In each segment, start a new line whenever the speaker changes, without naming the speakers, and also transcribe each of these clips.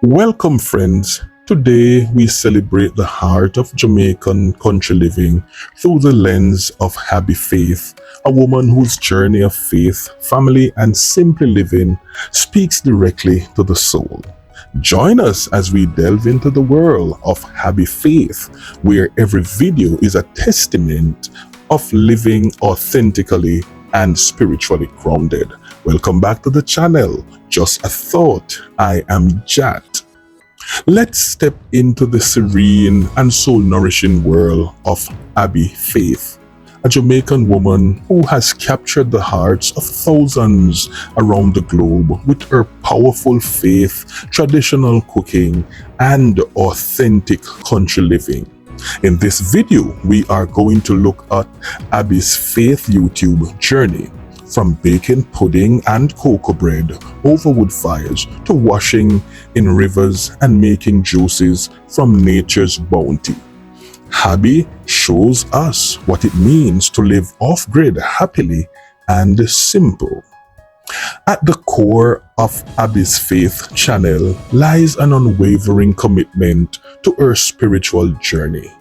Welcome, friends. Today we celebrate the heart of Jamaican country living through the lens of Abbey Faith, a woman whose journey of faith, family, and simply living speaks directly to the soul. Join us as we delve into the world of Abbey Faith, where every video is a testament of living authentically and spiritually grounded. Welcome back to the channel. Just a thought. I am J.A.T. Let's step into the serene and soul-nourishing world of Abbey Faith, a Jamaican woman who has captured the hearts of thousands around the globe with her powerful faith, traditional cooking, and authentic country living. In this video, we are going to look at Abbey's Faith YouTube journey, from baking pudding and cocoa bread over wood fires to washing in rivers and making juices from nature's bounty. Abbey shows us what it means to live off-grid happily and simple. At the core of Abbey's Faith channel lies an unwavering commitment to her spiritual journey.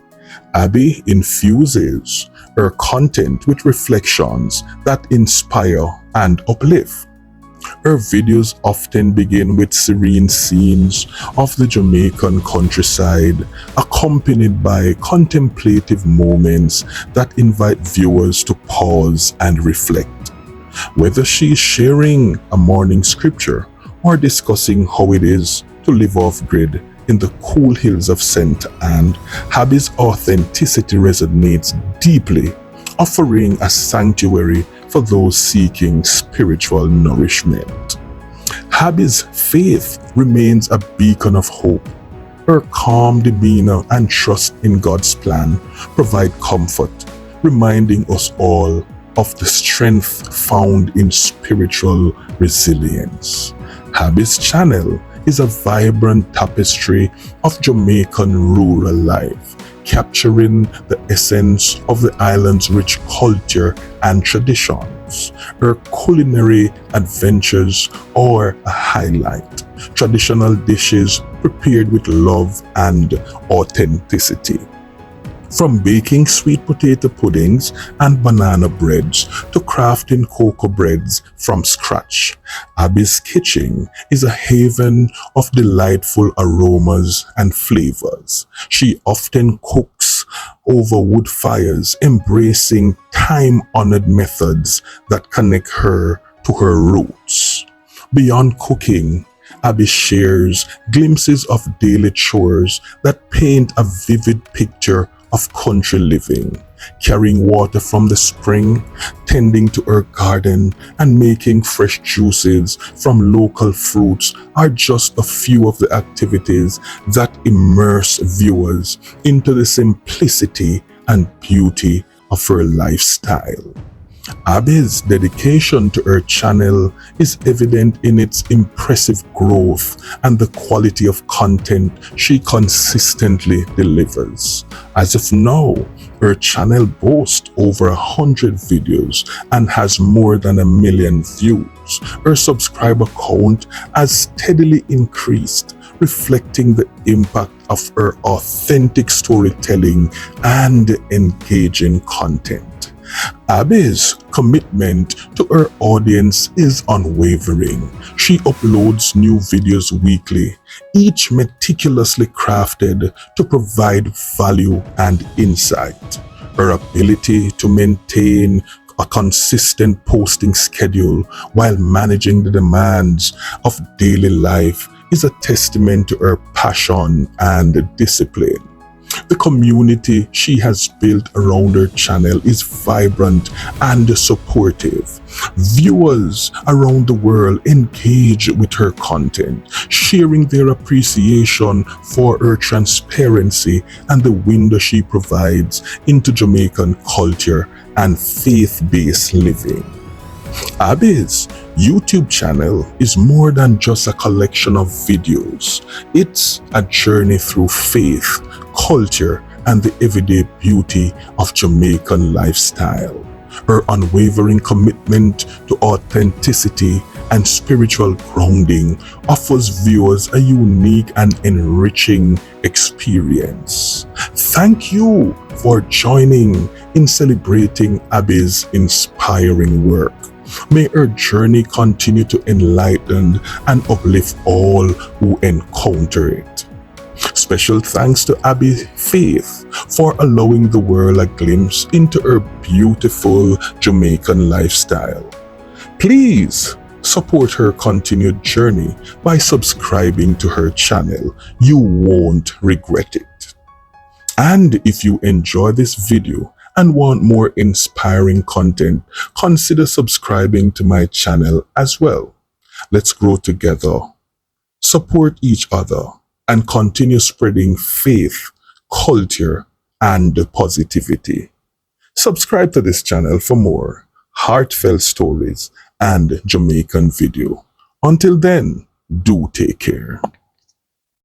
Abbey infuses her content with reflections that inspire and uplift. Her videos often begin with serene scenes of the Jamaican countryside, accompanied by contemplative moments that invite viewers to pause and reflect. Whether she is sharing a morning scripture or discussing how it is to live off-grid in the cool hills of St. Anne, Abbey's authenticity resonates deeply, offering a sanctuary for those seeking spiritual nourishment. Abbey's faith remains a beacon of hope. Her calm demeanor and trust in God's plan provide comfort, reminding us all of the strength found in spiritual resilience. Abbey's channel is a vibrant tapestry of Jamaican rural life, capturing the essence of the island's rich culture and traditions. Her culinary adventures are a highlight, traditional dishes prepared with love and authenticity. From baking sweet potato puddings and banana breads to crafting cocoa breads from scratch, Abbey's kitchen is a haven of delightful aromas and flavors. She often cooks over wood fires, embracing time-honored methods that connect her to her roots. Beyond cooking, Abbey shares glimpses of daily chores that paint a vivid picture of country living, carrying water from the spring, tending to her garden, and making fresh juices from local fruits are just a few of the activities that immerse viewers into the simplicity and beauty of her lifestyle. Abbey's dedication to her channel is evident in its impressive growth and the quality of content she consistently delivers. As of now, her channel boasts over 100 videos and has more than 1 million views. Her subscriber count has steadily increased, reflecting the impact of her authentic storytelling and engaging content. Abbey's commitment to her audience is unwavering. She uploads new videos weekly, each meticulously crafted to provide value and insight. Her ability to maintain a consistent posting schedule while managing the demands of daily life is a testament to her passion and discipline. The community she has built around her channel is vibrant and supportive. Viewers around the world engage with her content, sharing their appreciation for her transparency and the window she provides into Jamaican culture and faith-based living. Abbey's YouTube channel is more than just a collection of videos. It's a journey through faith, culture, and the everyday beauty of Jamaican lifestyle. Her unwavering commitment to authenticity and spiritual grounding offers viewers a unique and enriching experience. Thank you for joining in celebrating Abbey's inspiring work. May her journey continue to enlighten and uplift all who encounter it. Special thanks to Abbey Faith for allowing the world a glimpse into her beautiful Jamaican lifestyle. Please support her continued journey by subscribing to her channel. You won't regret it. And if you enjoy this video and want more inspiring content, consider subscribing to my channel as well. Let's grow together, support each other, and continue spreading faith, culture, and positivity. Subscribe to this channel for more heartfelt stories and Jamaican video. Until then, do take care.